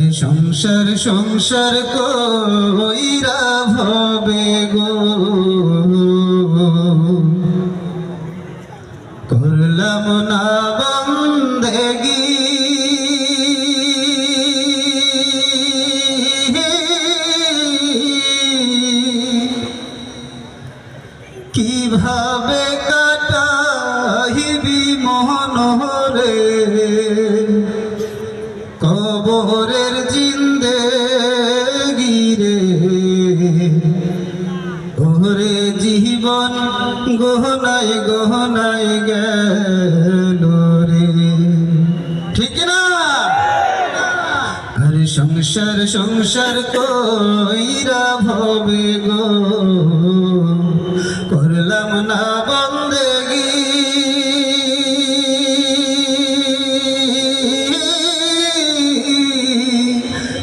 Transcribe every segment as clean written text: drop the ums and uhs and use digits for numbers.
আরে সংসার সংসার কইরা ভবে গো করলাম না বন্দেগি কিভাবে কাটাইবি মহনরে কবরের জিন্দেগি রে ওরে জীবন গহনায় গহনায় গেল রে ঠিক না আরে সংসার সংসার কইরা ভবে গো করলাম না বন্দেগি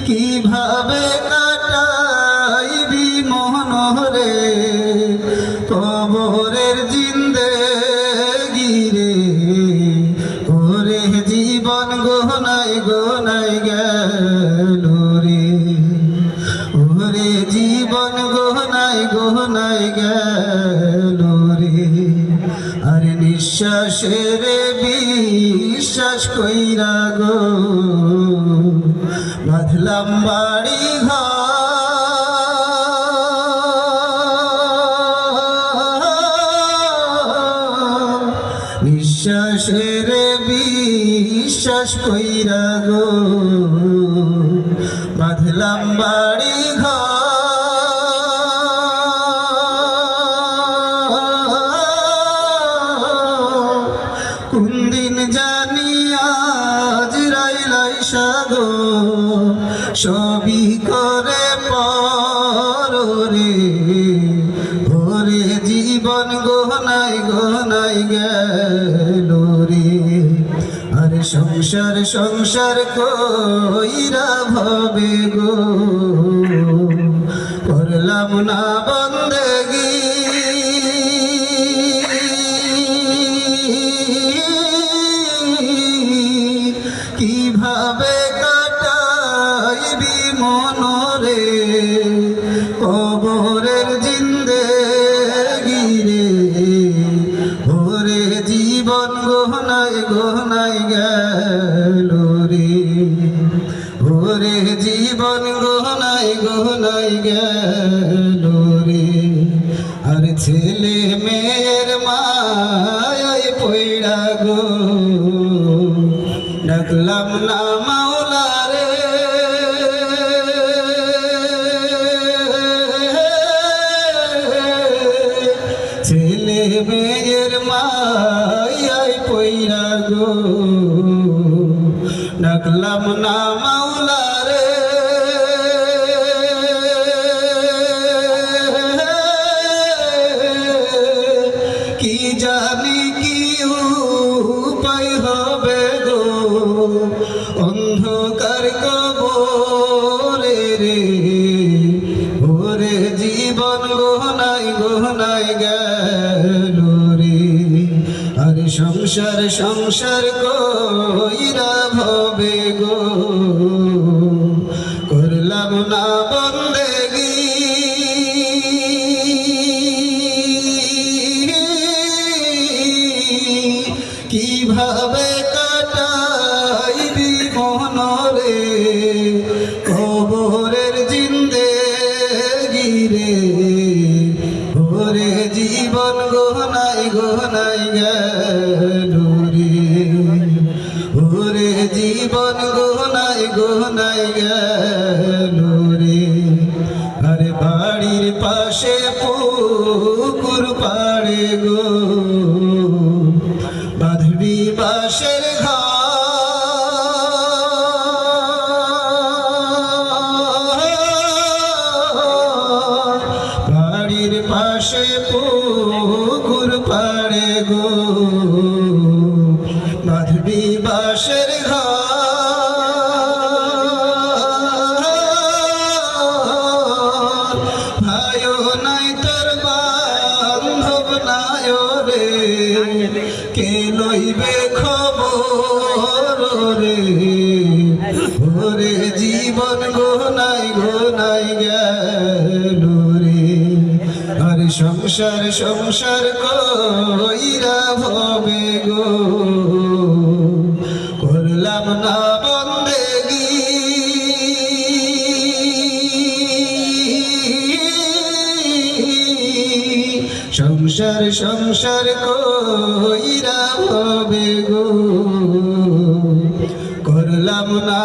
কিভাবে কাটাইবি মহনরে কবরের জিন্দেগি রে ওরে জীবন গহনায় গহনায় গেল রে ওরে জীবন গহনায় গহনায় গেল রে আরে নিঃশ্বাসের বিশ্বাস কইরা গো বাঁধলাম বাড়ি ঘর নিঃশ্বাসের বিশ্বাস কইরা গো বাঁধলাম বাড়ি ঘর কোন দিন জানি আজ রাইলাই সাগো সবই করে পরে ওরে জীবন গহনায় গহনায় গেল রে আরে সংসার সংসার কইরা ভবে গো করলাম না বন্দেগি কিভাবে কাটাইবি মনরে কবরের জিন্দেগি রে ওরে জীবন গহনায় গহনায় গেল রে ওরে জীবন গহনায় গহনায় গেল রে আর ছেলে মেয়ের মায়ায় পইড়া গো ডাকলাম না মাওলা রে ছেলে মেয়ের মায়ায় পইরা গো ডাকলাম না মাওলা রে কি জানি কি উপায় হবে গো অন্ধকার কবরে রে ওরে জীবন গহনায় গহনায় গেল রে আরে সংসার সংসার কইরা ভবে গো করলাম না বন্দেগি কিভাবে কাটাইবি মহনরে কবরের জিন্দেগি রে ওরে জীবন গহনায় গহনায় গেল রে ওরে জীবন গহনায় গহনায় গেল রে আরে বাড়ির পাশে পুকুর পাড়ে গো বাঁধবি বাঁশের ঘর বাড়ির পাশে পুকুর পাড়ে গো বাঁধবি বাঁশের ঘর ভাইও নাই তোর বান্ধব নাই রে কে লইবে খবর রে ওরে জীবন গোনাই গোনাই গেল রে। আর সংসার সংসার কইরা ভবে গো করলাম না বন্দেগি। সংসার সংসার কইরা ভবে গো করলাম না